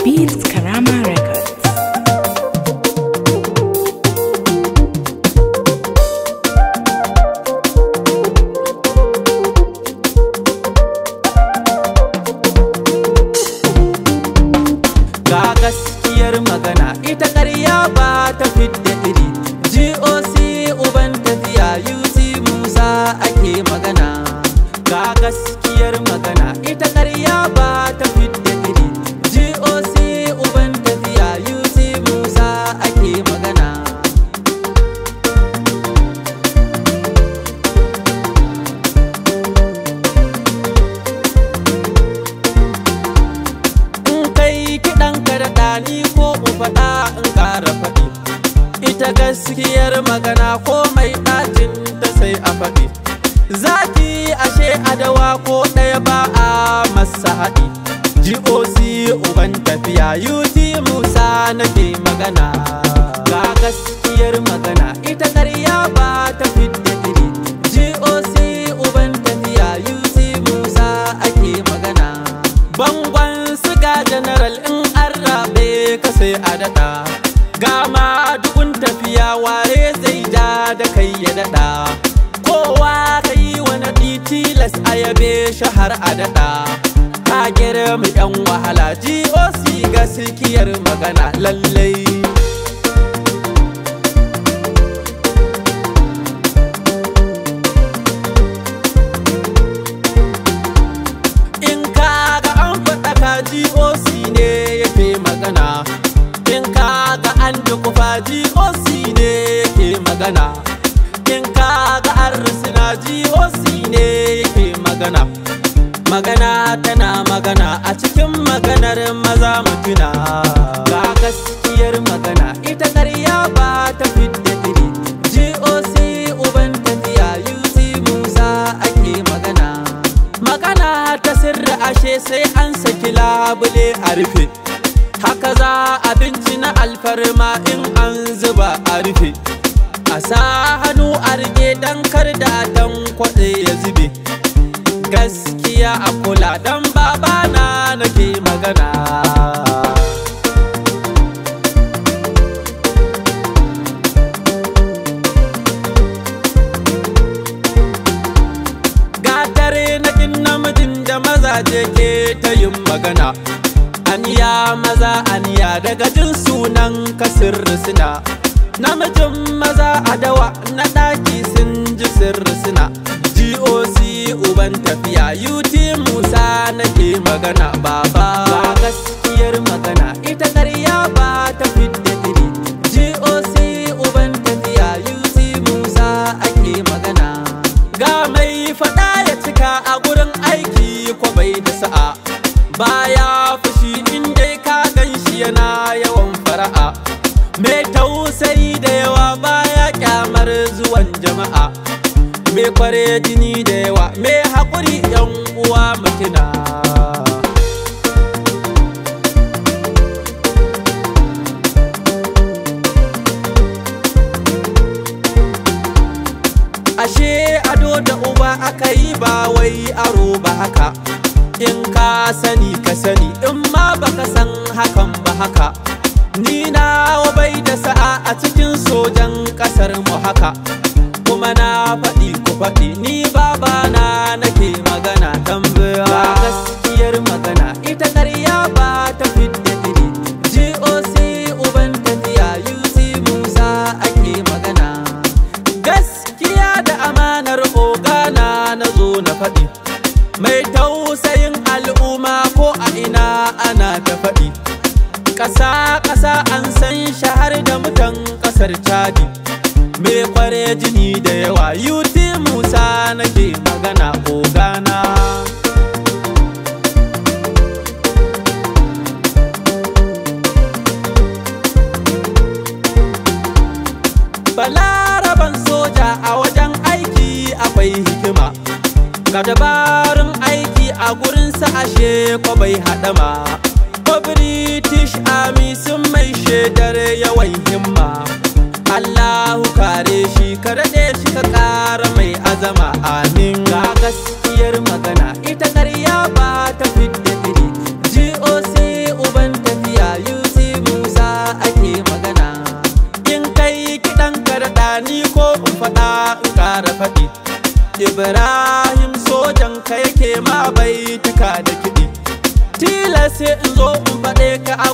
Beats Karama Records. Ga gaskiyar magana ita ƙarya ba ta fidda iri. GOC uban tafiya UC Musa ake magana. Ga gaskiyar magana ita ƙarya ba ta fidda iri. GOC uban tafiya UC Musa ake magana. In kai kiɗan karɗa ni ko mu faɗa in ƙara faɗi. Ita gaskiyar magana ko mai ɗacin ta sai a faɗi. Zaki ashe adawa ko ɗaya ba a masa haɗi. GOC uban tafiya UT Musa nake magana. Ga gaskiyar magana ita ƙarya ba ta fidda iri. GOC uban tafiya UT Musa ake magana. Bangon siga general in an rabe ka sai a daɗa. Gama dukun tafiya ware zai ja da kai ya daɗa. Kowa ka yi wani tilas a yabe shahar a daɗa. Ka girma yan wahala GOC gaskiyar magana lallai. In ka ga an faɗa ka GOC ne yake magana. In ka ga an dukufa GOC ne yake magana. In ka ga an rusuna GOC ne yake magana. Magana tana magana a cikin maganar maza mutuna. Ga gaskiyar magana ita ƙarya ba ta fidda iri. GOC uban tafiya UC Musa ake magana. Magana ta sirri ashe sai an saki labule a rufe. Haka za abinci na alfarma in an zuba a rufe. A sa hannu a rike dan kar da dan kwaɗe ya zube. Gaskiya a kula dan babana nake magana. Gatare na kin namijin da mazaje ke ta yin magana. Aniya maza aniya daga jin sunan kasirri suna. Namijin maza adawa na ɗaki sun ji sirri suna. GOC uban tafiya UT Musa nake magana baba. Ga gaskiyar magana ita ƙarya ba ta fidda iri. GOC uban tafiya UT Musa ake magana. Ga mai faɗa ya cika a gurin aiki ko bai da sa'a. Baya fushi in dai ka ganshi yana yawan fara'a. Mai tausayi da yawa baya kyamar zuwan jama'a. Mai kware jini da yawa mai haƙuri yan uwa mutuna. Ashe ado da uba aka yi ba wai aro ba haka. In ka sani ka sani in ma baka san hakan ba haka. Ni na bai da sa'a a cikin sojan ƙasar mu haka. Kuma na faɗi ku faɗi ni babana nake magana tambaya. Ga gaskiyar magana ita ƙarya ba ta fidda iri. GOC uban tafiya UC Musa ake magana. Gaskiya da amanar ogana na zo na faɗi. Mai tausayin al'umma ko a ina ana ta faɗi. Ƙasa an san shahar da mutan ƙasar Chadi. Mai kware jini da yawa UT Musa nake magana ogana. Balaraban soja a wajen aiki akwai hikima. Ga dabarun aiki a gurinsa ashe ko bai haɗama. Ko British Army sun mai shaidar yawan himma. Allahu kare shi ka daɗe shi ka ƙara mai azama amin. Ga gaskiyar magana ita ƙarya ba ta fidda iri. GOC uban tafiya sai in zo in faɗe ka a